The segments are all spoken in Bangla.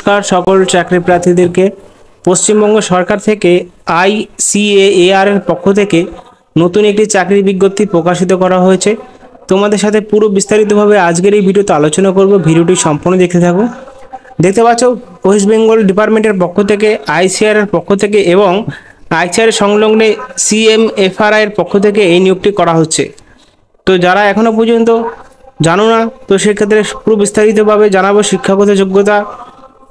নমস্কার সকল চাকরি প্রার্থীদেরকে। পশ্চিমবঙ্গ সরকার থেকে ICAAR এর পক্ষ থেকে নতুন একটি চাকরি বিজ্ঞপ্তি প্রকাশিত করা হয়েছে। তোমাদের সাথে পুরো বিস্তারিতভাবে আজকের এই ভিডিওতে আলোচনা করব। ভিডিওটি সম্পূর্ণ দেখতে থাকো। দেখতে পাচ্ছ ওয়েস্ট বেঙ্গল ডিপার্টমেন্টের পক্ষ থেকে, ICAR এর পক্ষ থেকে এবং ICAR এর সংলগ্নে CMFRI এর পক্ষ থেকে এই নিয়োগটি করা হচ্ছে। তো যারা এখনো পর্যন্ত জানো না, তো সেক্ষেত্রে পুরো বিস্তারিতভাবে জানাবো শিক্ষাগত যোগ্যতা,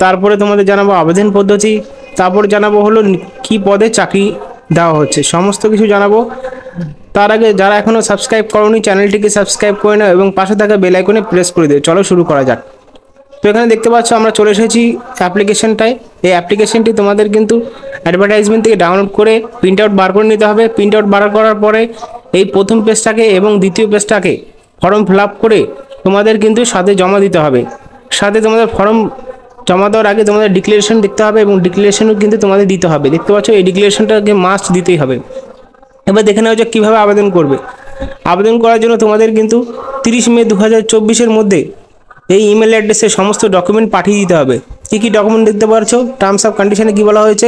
তারপরে তোমাদের জানাবো আবেদন পদ্ধতি, তারপর জানাবো হলো কি পদে চাকরি দেওয়া হচ্ছে, সমস্ত কিছু জানাবো। তার আগে যারা এখনো সাবস্ক্রাইব করোনি চ্যানেলটিকে সাবস্ক্রাইব করে নাও এবং পাশে থাকা বেল আইকনে প্রেস করে দিও। চলো শুরু করা যাক। তো এখানে দেখতে পাচ্ছ আমরা চলে এসেছি অ্যাপ্লিকেশনটায়। এই অ্যাপ্লিকেশনটি তোমাদের কিন্তু অ্যাডভার্টাইজমেন্ট থেকে ডাউনলোড করে প্রিন্ট আউট বার করে নিতে হবে। প্রিন্ট আউট বার করার পরে এই প্রথম পেজটাকে এবং দ্বিতীয় পেজটাকে ফর্ম ফিল আপ করে তোমাদের কিন্তু সাথে জমা দিতে হবে। সাথে তোমাদের ফর্ম জমা দেওয়ার আগে তোমাদের ডিক্লারেশন দেখতে হবে এবং ডিক্লারেশনও কিন্তু তোমাদের দিতে হবে। দেখতে পাচ্ছ এই ডিক্লারেশনটাকে মাস্ট দিতেই হবে। এবার দেখে নেওয়া যাক কীভাবে আবেদন করবে। আবেদন করার জন্য তোমাদের কিন্তু 30 মে 2024 মধ্যে এই ইমেল অ্যাড্রেসে সমস্ত ডকুমেন্ট পাঠিয়ে দিতে হবে। কী কী ডকুমেন্ট দেখতে পাচ্ছ, টার্মস অফ কন্ডিশনে কী বলা হয়েছে,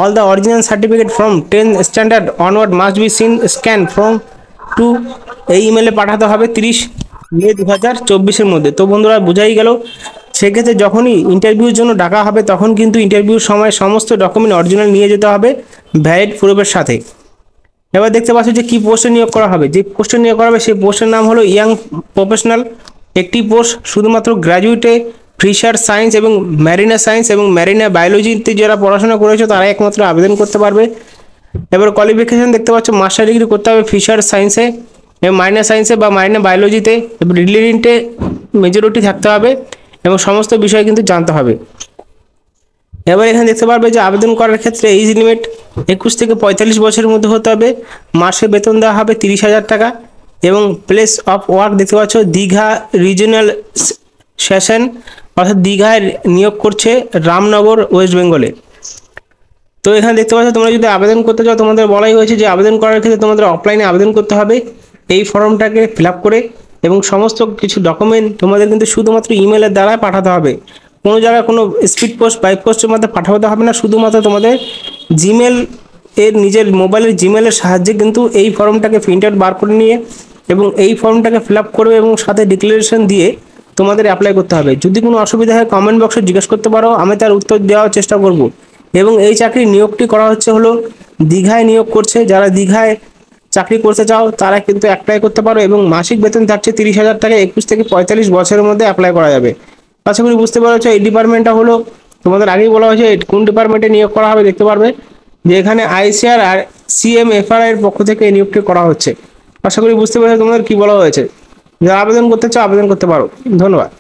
all the original certificate from 10 standard onward must be seen scan from to এই ইমেলে পাঠাতে হবে 30 মে 2024 মধ্যে। তো বন্ধুরা বোঝাই গেল। সেক্ষেত্রে যখনই ইন্টারভিউর জন্য ডাকা হবে তখন কিন্তু ইন্টারভিউর সময় সমস্ত ডকুমেন্ট অরিজিনাল নিয়ে যেতে হবে ভ্যালিড প্রুফের সাথে। এবার দেখতে পাচ্ছ যে কী পোস্টে নিয়োগ করা হবে। যে পোস্টে নিয়োগ করা হবে সেই পোস্টের নাম হলো ইয়াং প্রফেশনাল। একটি পোস্ট শুধুমাত্র গ্র্যাজুয়েটে ফিশার সায়েন্স এবং ম্যারিনা সায়েন্স এবং ম্যারিনা বায়োলজিতে যারা পড়াশোনা করেছে তারা একমাত্র আবেদন করতে পারবে। এবার কোয়ালিফিকেশন দেখতে পাচ্ছ মাস্টার ডিগ্রি করতে হবে ফিশার সায়েন্সে এবং মারিনা সায়েন্সে বা মারিনা বায়োলজিতে, এবার রিলেভেন্টে মেজরিটি থাকতে হবে এবং সমস্ত বিষয় কিন্তু জানতে হবে। এবার এখানে দেখতে পারবে যে আবেদন করার ক্ষেত্রে এজ লিমিট 21 থেকে 45 বছরের মধ্যে হতে হবে। মাসে বেতন দেওয়া হবে 30,000 টাকা এবং প্লেস অফ ওয়ার্ক দেখতে পাচ্ছ দীঘা রিজিওনাল সেশন, অর্থাৎ দীঘায় নিয়োগ করছে রামনগর ওয়েস্ট বেঙ্গলে। তো এখানে দেখতে পাচ্ছ তোমরা যদি আবেদন করতে চাও তোমাদের বলাই হয়েছে যে আবেদন করার ক্ষেত্রে তোমাদের অফলাইনে আবেদন করতে হবে এই ফর্মটাকে ফিল আপ করে এবং সমস্ত কিছু ডকুমেন্ট তোমাদের কিন্তু শুধুমাত্র ইমেলের দ্বারা পাঠাতে হবে। কোনো জায়গায় কোনো স্পিড পোস্ট বাই পোস্টের মধ্যে পাঠাতে হবে না, শুধুমাত্র তোমাদের জিমেল এর নিজের মোবাইলের জিমেলের সাহায্যে কিন্তু এই ফর্মটাকে প্রিন্ট আউট বার করে নিয়ে এবং এই ফর্মটাকে ফিল আপ করবে এবং সাথে ডিক্লারেশন দিয়ে তোমাদের অ্যাপ্লাই করতে হবে। যদি কোনো অসুবিধা হয় কমেন্ট বক্সে জিজ্ঞেস করতে পারো, আমি তার উত্তর দেওয়ার চেষ্টা করব। এবং এই চাকরি নিয়োগটি করা হচ্ছে হলো দীঘায় নিয়োগ করছে। যারা দীঘায় চাকরি করতে চাও তারা কিন্তু অ্যাপ্লাই করতে পারো এবং মাসিক বেতন থাকছে 30,000 টাকা। 21 থেকে 45 বছরের মধ্যে অ্যাপ্লাই করা যাবে। আশা করি বুঝতে পারছো এই ডিপার্টমেন্টটা হলো তোমাদের আগেই বলা হয়েছে কোন ডিপার্টমেন্টে নিয়োগ করা হবে। দেখতে পারবে যে এখানে ICAR আর CMFRI এর পক্ষ থেকে এই নিয়োগটি করা হচ্ছে। আশা করি বুঝতে পারছো তোমাদের কি বলা হয়েছে। যারা আবেদন করতে চাও আবেদন করতে পারো। ধন্যবাদ।